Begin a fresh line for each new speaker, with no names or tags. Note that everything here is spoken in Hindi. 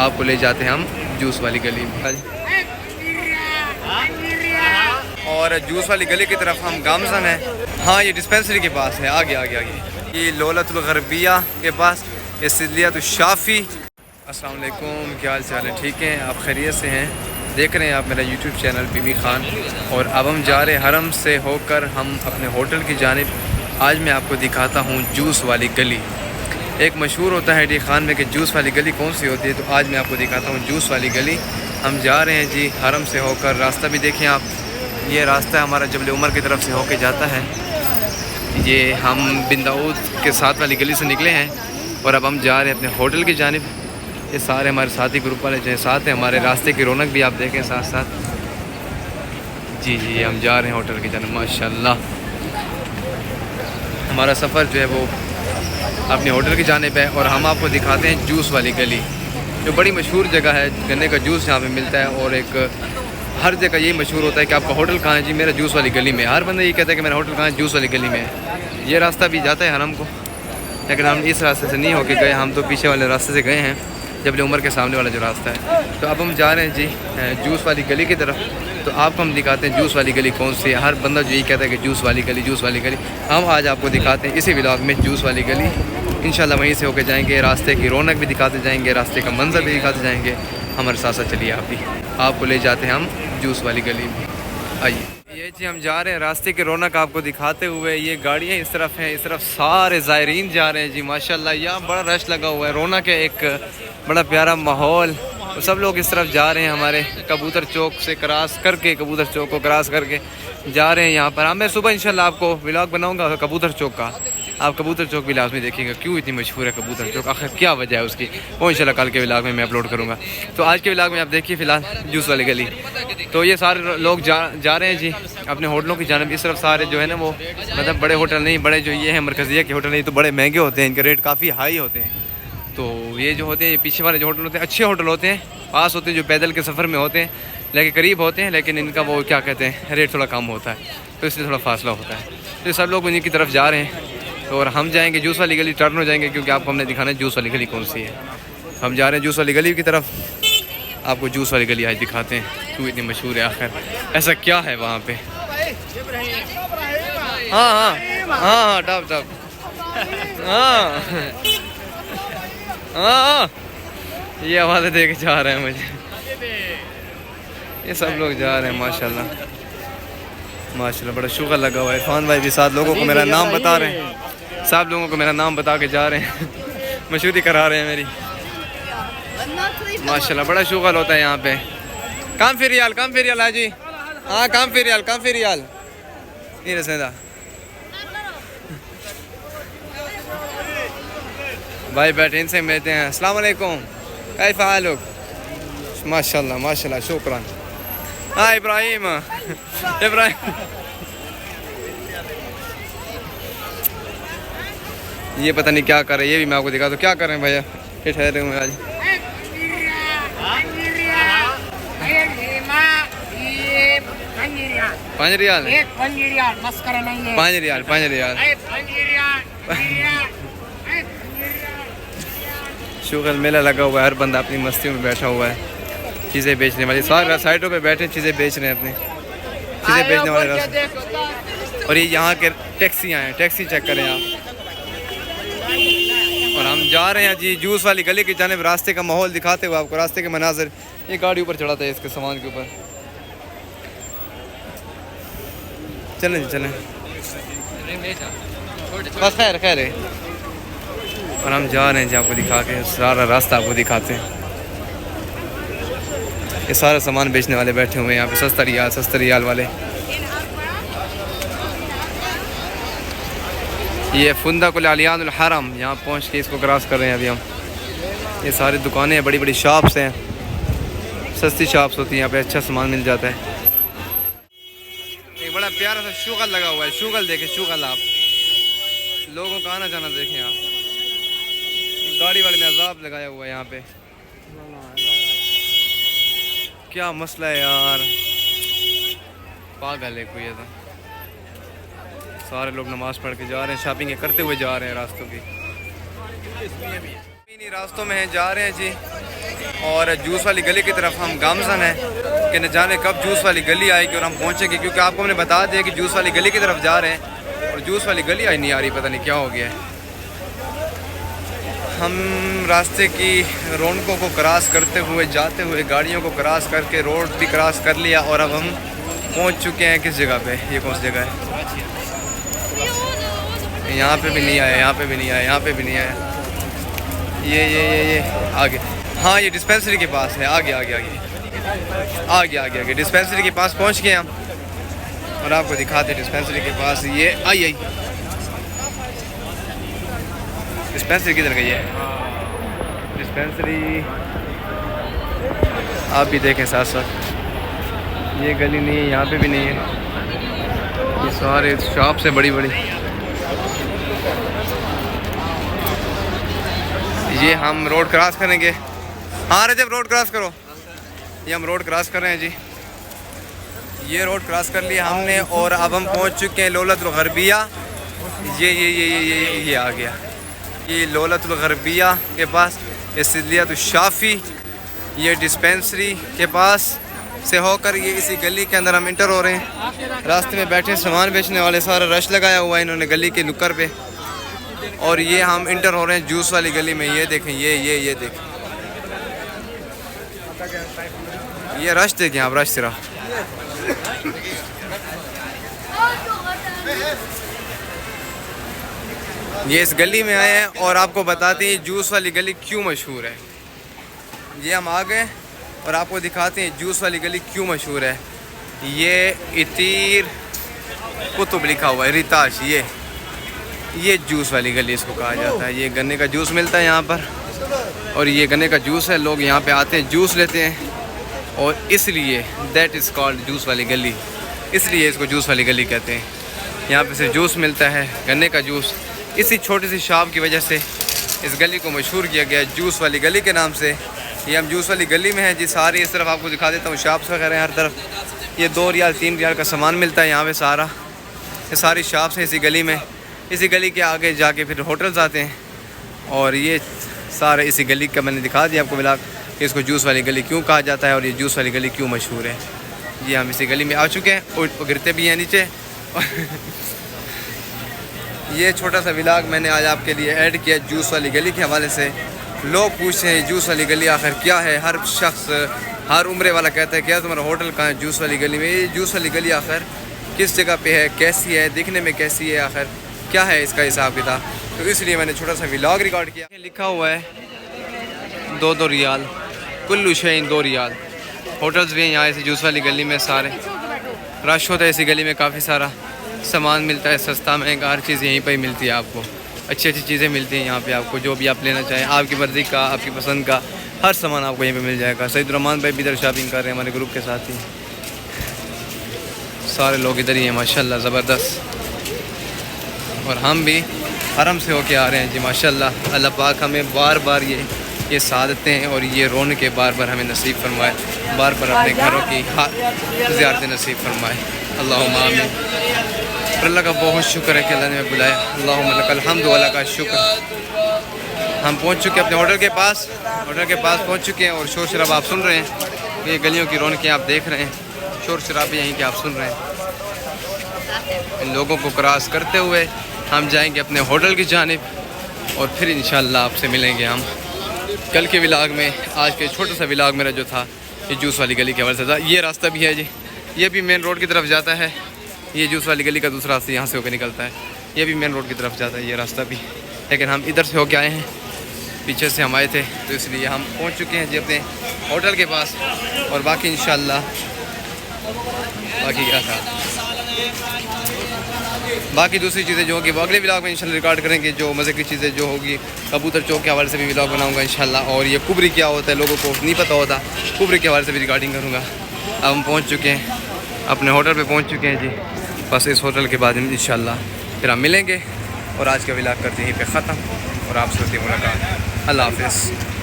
आपको ले जाते हैं हम जूस वाली गली में। और जूस वाली गली की तरफ हम गामजन है। हाँ, ये डिस्पेंसरी के पास है। आगे आगे आगे ये लौलतुल गरबिया के पास, ये सिद्दियत शाफ़ी। अस्सलाम वालेकुम, क्या हाल चाल है? ठीक हैं, आप खैरियत से हैं? देख रहे हैं आप मेरा यूट्यूब चैनल बीमी खान। और अब हम जा रहे हैं हरम से होकर हम अपने होटल की जानिब। आज मैं आपको दिखाता हूँ जूस वाली गली। एक मशहूर होता है डी खान में कि जूस वाली गली कौन सी होती है, तो आज मैं आपको दिखाता हूँ जूस वाली गली। हम जा रहे हैं जी हरम से होकर। रास्ता भी देखें आप, ये रास्ता हमारा जबल उमर की तरफ से होके जाता है। ये हम बिन दाऊद के साथ वाली गली से निकले हैं और अब हम जा रहे हैं अपने होटल की जानिब। ये सारे हमारे साथी ग्रुप वाले जो साथ हैं, हमारे रास्ते की रौनक भी आप देखें साथ साथ। जी जी, हम जा रहे हैं होटल की जानिब। माशाल्लाह हमारा सफ़र जो है वो अपने होटल की जानिब है। और हम आपको दिखाते हैं जूस वाली गली, जो बड़ी मशहूर जगह है। गन्ने का जूस यहाँ पे मिलता है और एक हर जगह यही मशहूर होता है कि आपका होटल कहाँ है जी? मेरा जूस वाली गली में। हर बंदा ये कहता है कि मेरा होटल कहाँ है? जूस वाली गली में है। ये रास्ता भी जाता है हरम को, लेकिन हम इस रास्ते से नहीं होके गए, हम तो पीछे वाले रास्ते से गए हैं, जबल उमर के सामने वाला जो रास्ता है। तो अब हम जा रहे हैं जी जूस वाली गली की तरफ। तो आपको हम दिखाते हैं जूस वाली गली कौन सी है। हर बंदा जो यही कहता है कि जूस वाली गली, जूस वाली गली। हम आज आपको दिखाते हैं इसी व्लॉग में जूस वाली गली। इंशाल्लाह वहीं से होके जाएंगे, रास्ते की रौनक भी दिखाते जाएंगे, रास्ते का मंजर भी दिखाते जाएंगे। हमारे साथ साथ चलिए, आप भी आपको ले जाते हैं हम जूस वाली गली में। आइए, ये जी हम जा रहे हैं रास्ते की रौनक आपको दिखाते हुए। ये गाड़ियाँ इस तरफ हैं, इस तरफ सारे ज़ायरीन जा रहे हैं जी। माशाल्लाह यहाँ बड़ा रश लगा हुआ है, रौनक है, एक बड़ा प्यारा माहौल। तो सब लोग इस तरफ जा रहे हैं, हमारे कबूतर चौक से क्रॉस करके, कबूतर चौक को क्रॉस करके जा रहे हैं यहाँ पर। मैं सुबह इंशाल्लाह आपको व्लॉग बनाऊँगा कबूतर चौक का। आप कबूतर चौक भी लाजमी देखिएगा, क्यों इतनी मशहूर है कबूतर चौक, आखिर क्या वजह है उसकी, वो इंशाल्लाह कल के व्लॉग में मैं अपलोड करूँगा। तो आज के व्लॉग में आप देखिए फ़िलहाल जूस वाली गली। तो ये सारे लोग जा रहे हैं जी अपने होटलों की जानिब। इस तरफ सारे जो है ना वो मतलब बड़े होटल नहीं, बड़े जो ये हैं मरकज़िया के होटल नहीं, तो बड़े महंगे होते हैं, इनके रेट काफ़ी हाई होते हैं। तो ये जो होते हैं, ये पीछे वाले जो होटल होते हैं अच्छे होटल होते हैं, पास होते हैं, जो पैदल के सफ़र में होते हैं, लेकिन करीब होते हैं, लेकिन इनका वो क्या कहते हैं रेट थोड़ा कम होता है, तो इसलिए थोड़ा फासला होता है। तो सब लोग उन्हीं की तरफ जा रहे हैं। तो और हम जाएंगे जूस वाली गली, टर्न हो जाएंगे, क्योंकि आपको हमने दिखाना है जूस वाली गली कौन सी है। हम जा रहे हैं जूस वाली गली की तरफ। आपको जूस वाली गली आज दिखाते हैं, क्यों इतनी मशहूर है, आखिर ऐसा क्या है वहाँ पे। हाँ हाँ हाँ हाँ, टॉप टॉप, हाँ हाँ, ये आवाज़ें दे के जा रहे हैं मुझे। ये सब लोग जा रहे हैं माशाल्लाह माशाल्लाह, बड़ा शुगर लगा हुआ है। इरफान भाई भी साथ लोगों को मेरा नाम बता रहे हैं, सब लोगों को मेरा नाम बता के जा रहे हैं, मशहूरी करा रहे हैं मेरी। माशाल्लाह बड़ा शुगर होता है यहाँ पे। काम फिर रियाल हाजी, हाँ काम फिर रियाल नहीं रसेदा भाई बैठे, इनसे मिलते हैं। अस्सलाम वालेकुम, कैफ हालुक? माशाल्लाह माशाल्लाह, शुक्रान। हाँ इब्राहिम ये पता नहीं क्या कर रहे हैं, ये भी मैं आपको दिखा दूँ क्या कर रहे हैं भैया। ये ठहरे हुए आज 5 रियाल, 5 रियाल। शुगर मेला लगा हुआ है, हर बंदा अपनी मस्ती में बैठा हुआ है, चीज़ें बेचने वाली सारे साइडों पे बैठे चीज़ें बेच रहे हैं, अपनी चीज़ें बेचने वाले रास्ते। और ये यहाँ के टैक्सियाँ हैं, टैक्सी चेक करें आप। और हम जा रहे हैं जी जूस वाली गली की जानिब, रास्ते का माहौल दिखाते हुए आपको, रास्ते के मनाजिर। ये गाड़ी ऊपर चढ़ाता है इसके सामान के ऊपर। चलें जी चलें, बस खैर खैर है। और हम जा रहे हैं जी आपको दिखा के, सारा रास्ता आपको दिखाते हैं। ये सारा सामान बेचने वाले बैठे हुए हैं यहाँ पे, सस्ता रियाल वाले। ये फुंदकुल आलियानुल हरम, यहाँ पहुँच के इसको क्रॉस कर रहे हैं अभी हम। ये सारी दुकानें हैं, बड़ी बड़ी शॉप्स हैं, सस्ती शॉप्स होती हैं यहाँ पे, अच्छा सामान मिल जाता है। एक बड़ा प्यारा सा शुगल लगा हुआ है, शुगल देखें, शुगल आप लोगों का आना जाना देखें आप। गाड़ी वाले ने अजाब लगाया हुआ है यहाँ पे, क्या मसला है यार, पागल है कोई। तो सारे लोग नमाज़ पढ़ के जा रहे हैं, शॉपिंग करते हुए जा रहे हैं रास्तों की। रास्तों में हैं, जा रहे हैं जी और जूस वाली गली की तरफ हम गामजन हैं कि न जाने कब जूस वाली गली आएगी और हम पहुँचेंगे, क्योंकि आपको हमने बता दिया कि जूस वाली गली की तरफ जा रहे हैं और जूस वाली गली आई नहीं आ रही, पता नहीं क्या हो गया है। हम रास्ते की रौनकों को क्रॉस करते हुए जाते हुए गाड़ियों को क्रॉस करके रोड भी क्रॉस कर लिया और अब हम पहुंच चुके हैं किस जगह पे। ये कौन सी जगह है? यहाँ पे भी नहीं आया, यहाँ पे भी नहीं आया, यहाँ पे भी नहीं आया। ये आगे, हाँ ये डिस्पेंसरी के पास है। आगे आगे आगे आगे आगे आगे डिस्पेंसरी के पास पहुँच गए हम और आपको दिखाते हैं डिस्पेंसरी के पास। ये आई डिस्पेंसरी किधर गई है? डिस्पेंसरी आप भी देखें साथ साथ। ये गली नहीं है, यहाँ पे भी नहीं है। ये सारे शॉप से बड़ी बड़ी। ये हम रोड क्रॉस करेंगे। हाँ रजब रोड क्रॉस करो। ये हम रोड क्रॉस कर रहे हैं जी। ये रोड क्रॉस कर लिया हमने और अब हम पहुँच चुके हैं लौलतुल गरबिया। ये आ गया। ये लौलतुल गरबिया के पास, ये सिदलियतुल शाफ़ी, ये डिस्पेंसरी के पास से होकर ये इसी गली के अंदर हम इंटर हो रहे हैं। रास्ते में बैठे सामान बेचने वाले सारा रश लगाया हुआ है इन्होंने गली के नुक्कर पे, और ये हम इंटर हो रहे हैं जूस वाली गली में। ये देखें, ये देखें, ये रश देखें आप, रश सिर्फ। ये इस गली में आए हैं और आपको बताते हैं जूस वाली गली क्यों मशहूर है। ये हम आ गए और आपको दिखाते हैं जूस वाली गली क्यों मशहूर है। ये इतीर कुतुब लिखा हुआ है, रिताश। ये जूस वाली गली इसको कहा जाता है। ये गन्ने का जूस मिलता है यहाँ पर और ये गन्ने का जूस है। लोग यहाँ पे आते हैं, जूस लेते हैं और इसलिए दैट इज़ कॉल्ड जूस वाली गली। इसलिए इसको जूस वाली गली कहते हैं। यहाँ पे सिर्फ जूस मिलता है, गन्ने का जूस। इसी छोटी सी शॉप की वजह से इस गली को मशहूर किया गया जूस वाली गली के नाम से। ये हम जूस वाली गली में हैं जी। सारी इस तरफ आपको दिखा देता हूँ, शॉप्स वगैरह हैं हर तरफ। ये 2 रियाल 3 रियाल का सामान मिलता है यहाँ पे सारा। ये सारी शॉप्स हैं इसी गली में। इसी गली के आगे जाके फिर होटल्स आते हैं और ये सारे इसी गली का मैंने दिखा दिया आपको मिला कि इसको जूस वाली गली क्यों कहा जाता है और ये जूस वाली गली क्यों मशहूर है। ये हम इसी गली में आ चुके हैं और गिरते भी हैं नीचे। ये छोटा सा व्लॉग मैंने आज आपके लिए ऐड किया जूस वाली गली के हवाले से। लोग पूछते हैं जूस वाली गली आखिर क्या है। हर शख्स, हर उम्र वाला कहता है क्या तुम्हारा होटल कहाँ है जूस वाली गली में। ये जूस वाली गली आखिर किस जगह पे है, कैसी है, दिखने में कैसी है, आखिर क्या है इसका हिसाब किताब। तो इसलिए मैंने छोटा सा व्लॉग रिकॉर्ड किया। लिखा हुआ है 2 रियाल कुल्लू शैइन 2 रियाल। होटल्स भी हैं यहाँ इसी जूस वाली गली में। सारे रश होता है इसी गली में, काफ़ी सारा सामान मिलता है, सस्ता महंगा हर चीज़ यहीं पर ही मिलती है। आपको अच्छी अच्छी चीज़ें मिलती हैं यहाँ पे। आपको जो भी आप लेना चाहें, आपकी मर्ज़ी का, आपकी पसंद का हर सामान आपको यहीं पे मिल जाएगा। सईद रहमान भाई भी इधर शॉपिंग कर रहे हैं हमारे ग्रुप के साथ ही। सारे लोग इधर ही हैं माशाल्लाह, ज़बरदस्त। और हम भी हरम से होके आ रहे हैं जी माशाल्लाह। अल्लाह पाक हमें बार बार ये सादतें और ये रौनकें बार बार हमें नसीब फरमाए, बार बार अपने घरों की ज़ियारतें नसीब फरमाए। अल्लाहुम्मा आमीन। और अल्लाह का बहुत शुक्र है कि अल्लाह ने बुलाया। अल्लाहुम्मा लकल हम्द व लका शुक्र। हम पहुंच चुके हैं अपने होटल के पास। होटल के पास पहुंच चुके हैं और शोर शराबा आप सुन रहे हैं। ये गलियों की रौनकें आप देख रहे हैं, शोर शराबे यहीं के आप सुन रहे हैं। इन लोगों को क्रॉस करते हुए हम जाएंगे अपने होटल की जानिब और फिर इंशाअल्लाह आपसे मिलेंगे हम कल के व्लॉग में। आज के छोटा सा व्लॉग मेरा जो था ये जूस वाली गली के हवाले से था। ये रास्ता भी है जी, ये भी मेन रोड की तरफ जाता है। ये जूस वाली गली का दूसरा रास्ता यहाँ से होकर निकलता है। ये भी मेन रोड की तरफ जाता है ये रास्ता भी, लेकिन हम इधर से होके आए हैं, पीछे से हम आए थे, तो इसलिए हम पहुँच चुके हैं जी अपने होटल के पास। और बाकी इंशाअल्लाह बाकी क्या था, बाकी दूसरी चीज़ें जो होगी वो अगले व्लॉग में इंशाल्लाह रिकॉर्ड करेंगे। जो मज़े की चीज़ें जो होगी, कबूतर चौक के हवाले से भी व्लॉग बनाऊंगा इंशाल्लाह। और ये कुबरी क्या होता है लोगों को नहीं पता होता, कुबरी के हवाले से भी रिकॉर्डिंग करूँगा। अब हम पहुँच चुके हैं अपने होटल पे, पहुँच चुके हैं जी। बस इस होटल के बाद इंशाल्लाह फिर हम मिलेंगे और आज का व्लॉग करते हैं यहीं पे ख़त्म और आपसे होती है मुलाकात। अल्लाह हाफ़िज़।